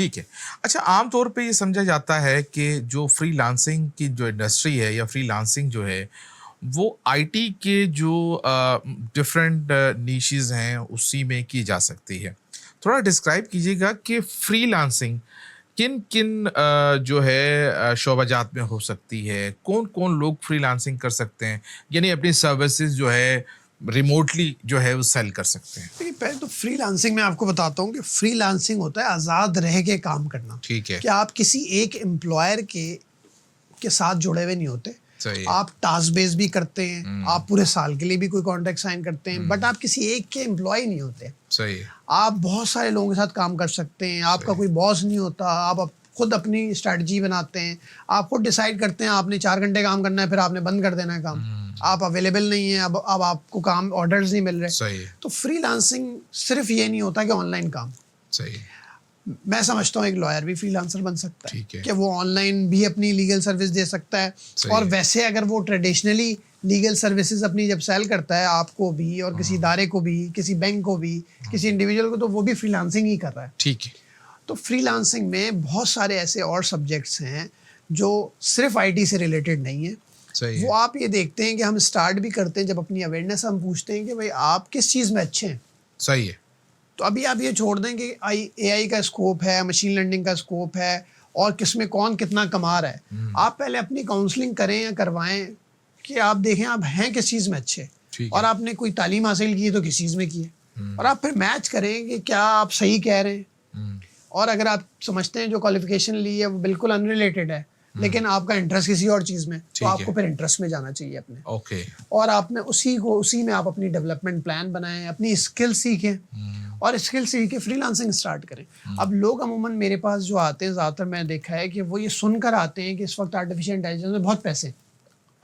ठीक है। अच्छा, आम तौर पे ये समझा जाता है कि जो फ्रीलांसिंग की जो इंडस्ट्री है या फ्रीलांसिंग जो है, वो आईटी के जो डिफरेंट निशेज़ हैं, उसी में की जा सकती है। थोड़ा डिस्क्राइब कीजिएगा कि फ्रीलांसिंग किन-किन जो है शोबाजात में हो सकती है? कौन-कौन लोग फ्रीलांसिंग कर सकते हैं? यानी अपनी सर्विसेज़ जो है रिमोटली जो है वो सेल कर सकते हैं। देखिए, पहले तो फ्रीलांसिंग में आपको बताता हूँ कि फ्रीलांसिंग होता है आज़ाद रह के काम करना। ठीक है। कि आप किसी एक एम्प्लॉयर के साथ जुड़े हुए नहीं होते। सही है। आप टास्क बेस भी करते हैं, आप पूरे साल के लिए भी कोई कॉन्ट्रैक्ट साइन करते हैं, बट आप किसी एक के एम्प्लॉय नहीं होते। सही है। आप बहुत सारे लोगों के साथ काम कर सकते हैं, आपका सही। कोई बॉस नहीं होता, आप खुद अपनी स्ट्रैटेजी बनाते हैं, आप खुद डिसाइड करते हैं आपने 4 घंटे काम करना है, फिर आपने बंद कर देना है काम। आप अवेलेबल नहीं हैं, अब आपको काम ऑर्डर्स नहीं मिल रहे। सही है। तो फ्रीलांसिंग सिर्फ ये नहीं होता कि ऑनलाइन काम। सही है। मैं समझता हूँ एक लॉयर भी फ्रीलांसर बन सकता है, ठीक है। कि वो ऑनलाइन भी अपनी लीगल सर्विस दे सकता है। सही और है। वैसे अगर वो ट्रेडिशनली लीगल सर्विसेज अपनी जब सेल करता है आपको भी और किसी इदारे को भी, किसी बैंक को भी, किसी इंडिविजुअल को, तो वो भी फ्रीलांसिंग ही कर रहा है। ठीक है। तो फ्रीलांसिंग में बहुत सारे ऐसे और सब्जेक्ट्स हैं जो सिर्फ आईटी से रिलेटेड नहीं है। सही वो है। आप ये देखते हैं कि हम स्टार्ट भी करते हैं जब अपनी अवेयरनेस हम पूछते हैं कि भाई आप किस चीज़ में अच्छे हैं। सही है। तो अभी आप ये छोड़ दें कि एआई का स्कोप है, मशीन लर्निंग का स्कोप है, और किस में कौन कितना कमा रहा है। आप पहले अपनी काउंसलिंग करें या करवाएं कि आप देखें आप हैं किस चीज़ में अच्छे, ठीक और है। आपने कोई तालीम हासिल की है तो किस चीज़ में की है, और आप फिर मैच करें कि क्या आप सही कह रहे हैं। और अगर आप समझते हैं जो क्वालिफिकेशन ली है वो बिल्कुल अनरिलेटेड है, लेकिन आपका इंटरेस्ट किसी और चीज़ में, तो ठीक है। आपको फिर इंटरेस्ट में जाना चाहिए अपने। ओके। और आपने उसी में आप अपनी डेवलपमेंट प्लान बनाएं, अपनी स्किल सीखें, और स्किल सीख के फ्रीलांसिंग स्टार्ट करें। अब लोग अमूमन मेरे पास जो आते हैं, ज़्यादातर मैंने देखा है कि वो ये सुनकर आते हैं कि इस वक्त आर्टिफिशियल इंटेलिजेंस में बहुत पैसे हैं,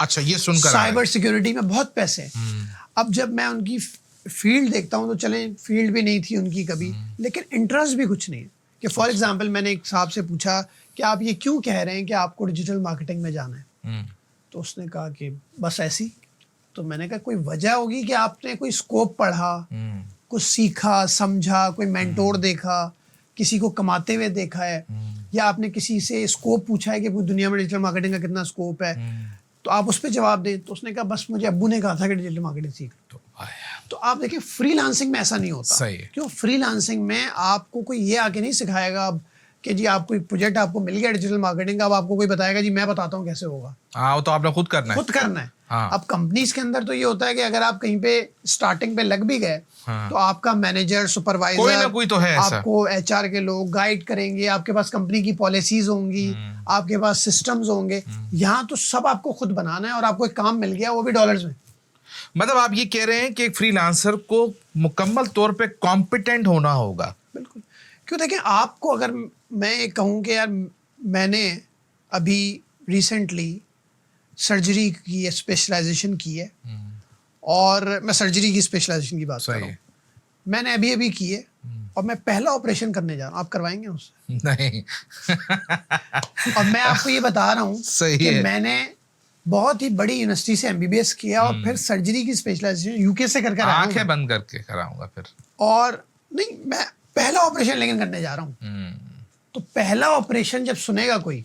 अच्छा, ये सुनकर साइबर सिक्योरिटी में बहुत पैसे हैं। अब जब मैं उनकी फील्ड देखता हूँ तो चलें, फील्ड भी नहीं थी उनकी कभी, लेकिन इंटरेस्ट भी कुछ नहीं है। कि फॉर एग्जांपल मैंने एक साहब से पूछा कि आप ये क्यों कह रहे हैं कि आपको डिजिटल मार्केटिंग में जाना है, तो उसने कहा कि बस ऐसी। तो मैंने कहा कोई वजह होगी कि आपने कोई स्कोप पढ़ा, कुछ सीखा समझा, कोई मेंटोर देखा, किसी को कमाते हुए देखा है, या आपने किसी से स्कोप पूछा है कि पूरी दुनिया में डिजिटल मार्केटिंग का कितना स्कोप है, तो आप उस पर जवाब दें। तो उसने कहा बस मुझे अब्बू ने कहा था कि डिजिटल मार्केटिंग सीख। तो आप देखिए फ्रीलांसिंग में ऐसा नहीं होता। सही है। क्यों? फ्रीलांसिंग में आपको कोई ये आके नहीं सिखाएगा अब कि जी आपको एक प्रोजेक्ट आपको मिल गया डिजिटल मार्केटिंग का, अब आपको कोई बताएगा जी मैं बताता हूँ कैसे होगा। हाँ, वो तो आपने खुद करना है। खुद करना है। हाँ। अब कंपनीज के अंदर तो ये होता है कि अगर आप कहीं पे स्टार्टिंग पे लग भी गए, हाँ। तो आपका मैनेजर, सुपरवाइजर, कोई ना कोई तो है ऐसा। आपको एचआर के लोग गाइड करेंगे, आपके पास कंपनी की पॉलिसीज होंगी, आपके पास सिस्टम्स होंगे। यहाँ तो सब आपको खुद बनाना है, और आपको एक काम मिल गया वो भी डॉलर्स में। मतलब आप ये कह रहे हैं कि एक फ्रीलांसर को मुकम्मल तौर पे कॉम्पिटेंट होना होगा। बिल्कुल। क्यों? देखें, आपको अगर मैं कहूँ कि यार मैंने अभी रिसेंटली सर्जरी की स्पेशलाइजेशन की है, और मैं सर्जरी की स्पेशलाइजेशन की बात कर सही रहा हूँ, है। मैंने अभी की है, और मैं पहला ऑपरेशन करने जा रहा हूँ। आप करवाएंगे उससे? नहीं। और मैं आपको ये बता रहा हूँ सही कि है। मैंने बहुत ही बड़ी यूनिवर्सिटी से एमबीबीएस किया, और फिर सर्जरी की स्पेशलाइजेशन यूके से करके आया हूँ आंखें मैं। बंद करके कराऊंगा फिर। और नहीं, मैं पहला ऑपरेशन लेकिन करने जा रहा हूँ। तो पहला ऑपरेशन जब सुनेगा कोई,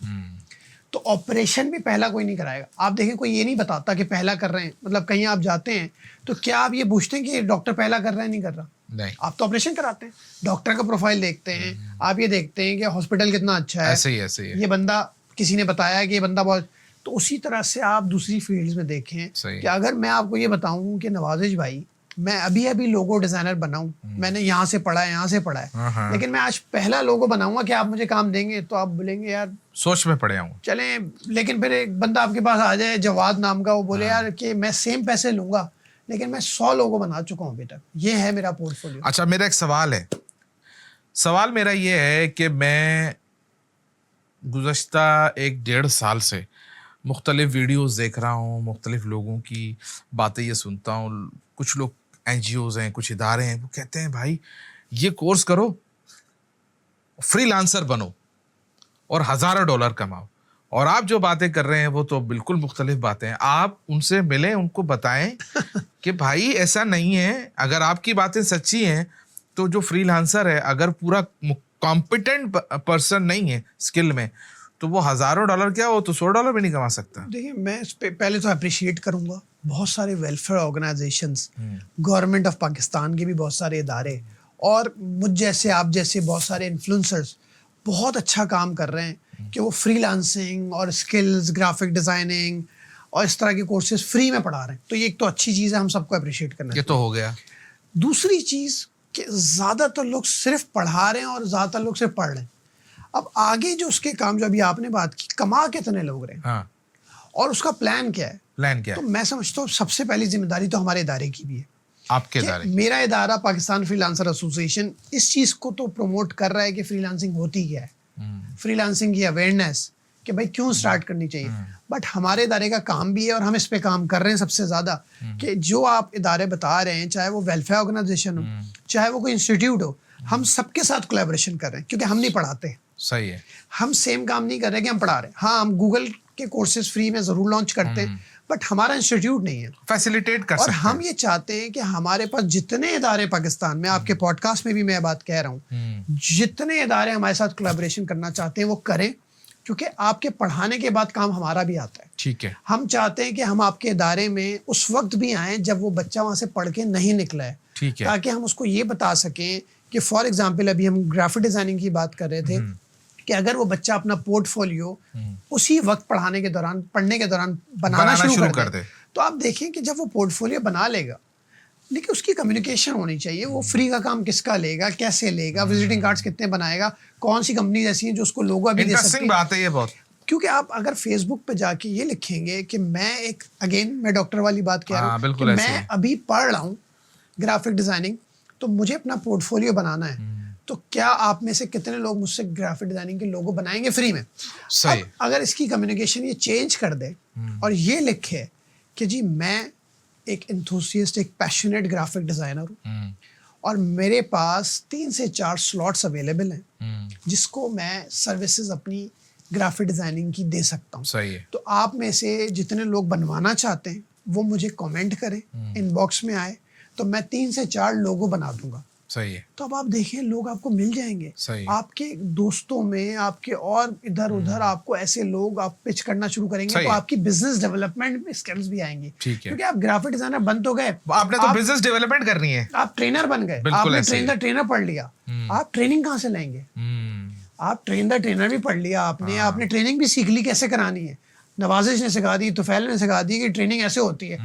तो ऑपरेशन भी पहला कोई नहीं कराएगा। आप देखें, कोई ये नहीं बताता कि पहला कर रहे हैं। मतलब कहीं आप जाते हैं तो क्या आप ये पूछते हैं कि डॉक्टर पहला कर रहा है नहीं कर रहा? नहीं। आप तो ऑपरेशन कराते हैं, डॉक्टर का प्रोफाइल देखते हैं, आप ये देखते हैं कि हॉस्पिटल कितना अच्छा है, ऐसे ही है। ये बंदा, किसी ने बताया है कि ये बंदा बहुत। तो उसी तरह से आप दूसरी फील्ड्स में देखें सही। कि अगर मैं आपको ये बताऊं कि नवाजिश भाई, मैं अभी लोगो डिजाइनर बनाऊं, मैंने यहाँ से पढ़ा है, यहाँ से पढ़ा है, लेकिन मैं आज पहला लोगो बनाऊंगा कि आप मुझे काम देंगे, तो आप बोलेंगे यार सोच में पड़े हूँ। चलें। लेकिन फिर एक बंदा आपके पास आ जाए जवाद नाम का, वो बोले यार कि मैं सेम पैसे लूंगा, लेकिन मैं 100 लोगों बना चुका हूँ अभी तक, ये है मेरा पोर्टफोलियो। अच्छा, मेरा एक सवाल है। सवाल मेरा ये है कि मैं गुज़श्ता 1-1.5 साल से मुख्तलिफ वीडियोस देख रहा हूँ, मुख्तलिफ लोगों की बातें ये सुनता हूँ। कुछ लोग एनजीओज़ हैं, कुछ इदारे हैं, वो कहते हैं भाई ये कोर्स करो, फ्रीलांसर बनो और हज़ारों डॉलर कमाओ। और आप जो बातें कर रहे हैं वो तो बिल्कुल मुख्तलिफ बातें हैं। आप उनसे मिलें, उनको बताएं कि भाई ऐसा नहीं है। अगर आपकी बातें सच्ची हैं तो जो फ्रीलांसर है, अगर पूरा कॉम्पिटेंट पर्सन नहीं है स्किल में, तो वो हजारों डॉलर क्या, वो तो $100 भी नहीं कमा सकता। देखिए, मैं इस पे पहले तो अप्रिशिएट करूंगा बहुत सारे welfare organisations, government of Pakistan के भी बहुत सारे इदारे, और मुझ जैसे आप जैसे बहुत सारे इन्फ्लुएंसर्स बहुत अच्छा काम कर रहे हैं कि वो फ्रीलांसिंग और स्किल्स, ग्राफिक डिज़ाइनिंग और इस तरह के कोर्सेज फ्री में पढ़ा रहे हैं। तो ये एक तो अच्छी चीज़ है, हम सबको अप्रिशिएट करना ये तो हो गया। दूसरी चीज़ कि ज़्यादातर लोग सिर्फ पढ़ा रहे हैं और ज़्यादातर लोग सिर्फ पढ़ रहे हैं। अब आगे जो उसके काम, जो अभी आपने बात की, कमा कितने लोग रहे हैं, हाँ, और उसका प्लान क्या है। प्लान क्या तो है? मैं समझता हूँ सबसे पहली जिम्मेदारी तो हमारे इदारे की भी है। आपके कि इदारे? मेरा इदारा पाकिस्तान फ्रीलांसर एसोसिएशन इस चीज़ को तो प्रमोट कर रहा है कि फ्रीलांसिंग होती क्या है, फ्रीलांसिंग की अवेयरनेस कि भाई क्यों स्टार्ट करनी चाहिए। बट हमारे इदारे का काम भी है, और हम इस पे काम कर रहे हैं सबसे ज़्यादा, कि जो आप इदारे बता रहे हैं, चाहे वो वेलफेयर ऑर्गेनाइजेशन हो, चाहे वो कोई इंस्टीट्यूट हो, हम सबके साथ कोलैबोरेशन कर रहे हैं, क्योंकि हम नहीं पढ़ाते। सही है। हम सेम काम नहीं कर रहे कि हम पढ़ा रहे हैं। हाँ, हम गूगल के कोर्सेज फ्री में ज़रूर लॉन्च करते हैं, बट हमारा इंस्टीट्यूट नहीं है। फैसिलिटेट कर और सकते हम हैं। ये चाहते हैं कि हमारे पास जितने इदारे पाकिस्तान में, आपके पॉडकास्ट में भी मैं बात कह रहा हूँ, जितने इदारे हमारे साथ कोलैबोरेशन करना चाहते हैं वो करें, क्योंकि आपके पढ़ाने के बाद काम हमारा भी आता है। ठीक है। हम चाहते हैं कि हम आपके इदारे में उस वक्त भी आएँ जब वो बच्चा वहाँ से पढ़ के नहीं निकला है, ठीक है। ताकि हम उसको ये बता सकें कि फॉर एग्जाम्पल अभी हम ग्राफिक डिज़ाइनिंग की बात कर रहे थे, कि अगर वो बच्चा अपना पोर्टफोलियो उसी वक्त पढ़ने के दौरान बनाना शुरू कर दे, तो आप देखें कि जब वो पोर्टफोलियो बना लेगा, लेकिन उसकी कम्युनिकेशन होनी चाहिए। वो फ्री का काम किसका लेगा, कैसे लेगा, विजिटिंग कार्ड्स कितने बनाएगा, कौन सी कंपनी ऐसी है जो उसको लोगो अभी दे सकती इंटरेस्टिंग है। बात है ये बहुत। क्योंकि आप अगर फेसबुक पे जाके ये लिखेंगे कि मैं डॉक्टर वाली बात कह रहा हाँ, हूँ, बिल्कुल कि ऐसे मैं ही। अभी पढ़ रहा हूँ ग्राफिक डिज़ाइनिंग, तो मुझे अपना पोर्टफोलियो बनाना है, तो क्या आप में से कितने लोग मुझसे ग्राफिक डिज़ाइनिंग के लोगो बनाएंगे फ्री में। सही। अब अगर इसकी कम्युनिकेशन ये चेंज कर दे और ये लिखे कि जी मैं एक एंथुसियास्ट, एक पैशनेट ग्राफिक डिज़ाइनर हूँ, और मेरे पास 3 से 4 स्लॉट्स अवेलेबल हैं जिसको मैं सर्विसेज अपनी ग्राफिक डिज़ाइनिंग की दे सकता हूँ। सही है। तो आप में से जितने लोग बनवाना चाहते हैं वो मुझे कमेंट करें, इनबॉक्स में आए, तो मैं 3 से 4 लोगो बना दूंगा। सही है। तो अब आप देखें, लोग आपको मिल जाएंगे। सही। आपके दोस्तों में, आपके और इधर उधर आपको ऐसे लोग आप पिच करना शुरू करेंगे, तो आपकी बिजनेस डेवलपमेंट में स्किल्स भी आएंगी। ठीक है। क्योंकि आप ग्राफिक डिजाइनर बन तो गए, आपने तो बिजनेस डेवलपमेंट करनी है। आप ट्रेनर बन गए, बिल्कुल आपने ऐसे ही। ट्रेनर पढ़ लिया, आप ट्रेनिंग कहाँ से लेंगे। आप ट्रेनर भी पढ़ लिया आपने ट्रेनिंग भी सीख ली कैसे करानी है। नवाजिश ने सिखा दी, तुफैल ने सिखा दी कि ट्रेनिंग ऐसे होती है,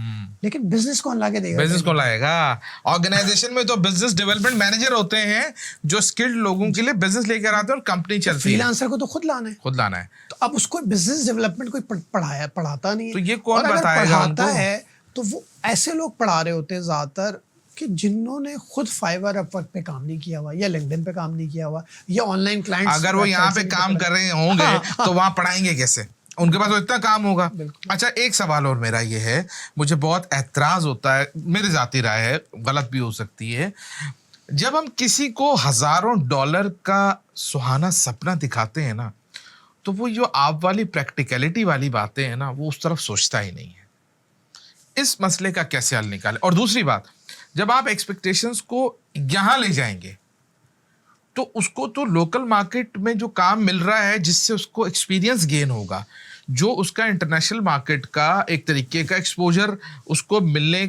लेकिन बिजनेस कौन लाके देगा? बिजनेस कौन लाएगा? ऑर्गेनाइजेशन में तो बिजनेस डेवलपमेंट मैनेजर होते हैं जो स्किल्ड लोगों के लिए बिजनेस लेकर आते हैं और कंपनी चलती है। फ्रीलांसर को तो खुद लाना है, खुद लाना है। तो अब उसको बिजनेस डेवलपमेंट कोई पढ़ाता नहीं है। तो ये कौन और अगर बताएगा पढ़ाता उनको? है तो वो ऐसे लोग पढ़ा रहे होते हैं ज्यादातर कि जिन्होंने खुद फाइवर अपवर्क पे काम नहीं किया हुआ, या लिंक्डइन पे काम नहीं किया हुआ, या ऑनलाइन क्लाइंट्स। अगर वो यहाँ पे काम कर रहे होंगे तो वहां पढ़ाएंगे कैसे? उनके पास तो इतना काम होगा। अच्छा, एक सवाल और मेरा ये है, मुझे बहुत एतराज होता है, मेरी जाती राय है, गलत भी हो सकती है, जब हम किसी को हजारों डॉलर का सुहाना सपना दिखाते हैं ना, तो वो जो आप वाली प्रैक्टिकलिटी वाली बातें हैं ना, वो उस तरफ सोचता ही नहीं है। इस मसले का कैसे हल निकालें? और दूसरी बात, जब आप एक्सपेक्टेशंस को यहां ले जाएंगे तो उसको तो लोकल मार्केट में जो काम मिल रहा है जिससे उसको एक्सपीरियंस गेन होगा, जो उसका इंटरनेशनल मार्केट का एक तरीके का एक्सपोजर उसको मिलने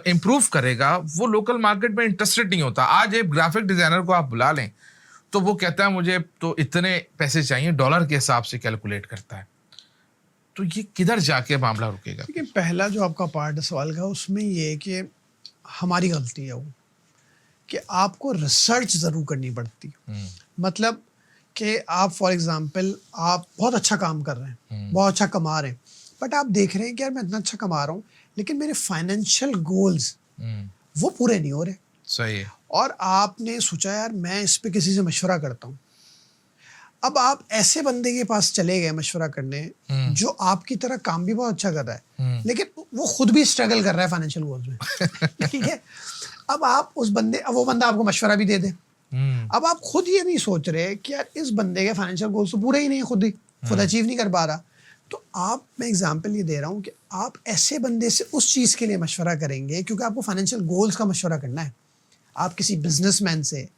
इम्प्रूव करेगा, वो लोकल मार्केट में इंटरेस्टेड नहीं होता। आज एक ग्राफिक डिज़ाइनर को आप बुला लें तो वो कहता है मुझे तो इतने पैसे चाहिए, डॉलर के हिसाब से कैलकुलेट करता है। तो ये किधर जाके मामला रुकेगा? देखिए, पहला जो आपका पार्ट सवाल का, उसमें ये है कि हमारी गलती है वो कि आपको रिसर्च ज़रूर करनी पड़ती है। मतलब कि आप फॉर एग्जांपल आप बहुत अच्छा काम कर रहे हैं, बहुत अच्छा कमा रहे हैं, बट आप देख रहे हैं कि यार मैं इतना अच्छा कमा रहा हूँ लेकिन मेरे फाइनेंशियल गोल्स वो पूरे नहीं हो रहे। सही है। और आपने सोचा यार मैं इस पे किसी से मशवरा करता हूँ। अब आप ऐसे बंदे के पास चले गए मशवरा करने जो आपकी तरह काम भी बहुत अच्छा कर रहा है, लेकिन वो खुद भी स्ट्रगल कर रहा है फाइनेंशियल गोल्स में। ठीक है, अब आप वो बंदा आपको मशवरा भी दे दे। अब आप खुद ये नहीं सोच रहे कि यार इस बंदे के फाइनेंशियल गोल्स तो पूरे ही नहीं है, खुद अचीव नहीं कर पा रहा। तो मैं एग्जांपल ये दे रहा हूँ कि आप ऐसे बंदे से उस चीज़ के लिए मशवरा करेंगे क्योंकि आपको फाइनेंशियल गोल्स का मशवरा करना है। आप किसी बिजनेसमैन से,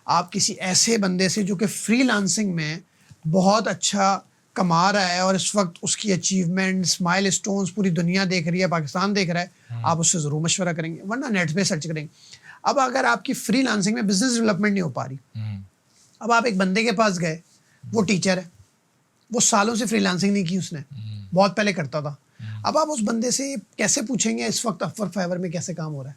आप किसी ऐसे बंदे से जो कि फ्रीलांसिंग में बहुत अच्छा कमा रहा है और इस वक्त उसकी अचीवमेंट्स माइलस्टोन्स पूरी दुनिया देख रही है, पाकिस्तान देख रहा है, आप उससे ज़रूर मशवरा करेंगे, वरना नेट पे सर्च करेंगे। अब अगर आपकी फ्रीलांसिंग में बिजनेस डेवलपमेंट नहीं हो पा रही, अब आप एक बंदे के पास गए, वो टीचर है, वो सालों से फ्रीलांसिंग नहीं की उसने, बहुत पहले करता था। अब आप उस बंदे से कैसे पूछेंगे इस वक्त अपवर्क फाइवर में कैसे काम हो रहा है?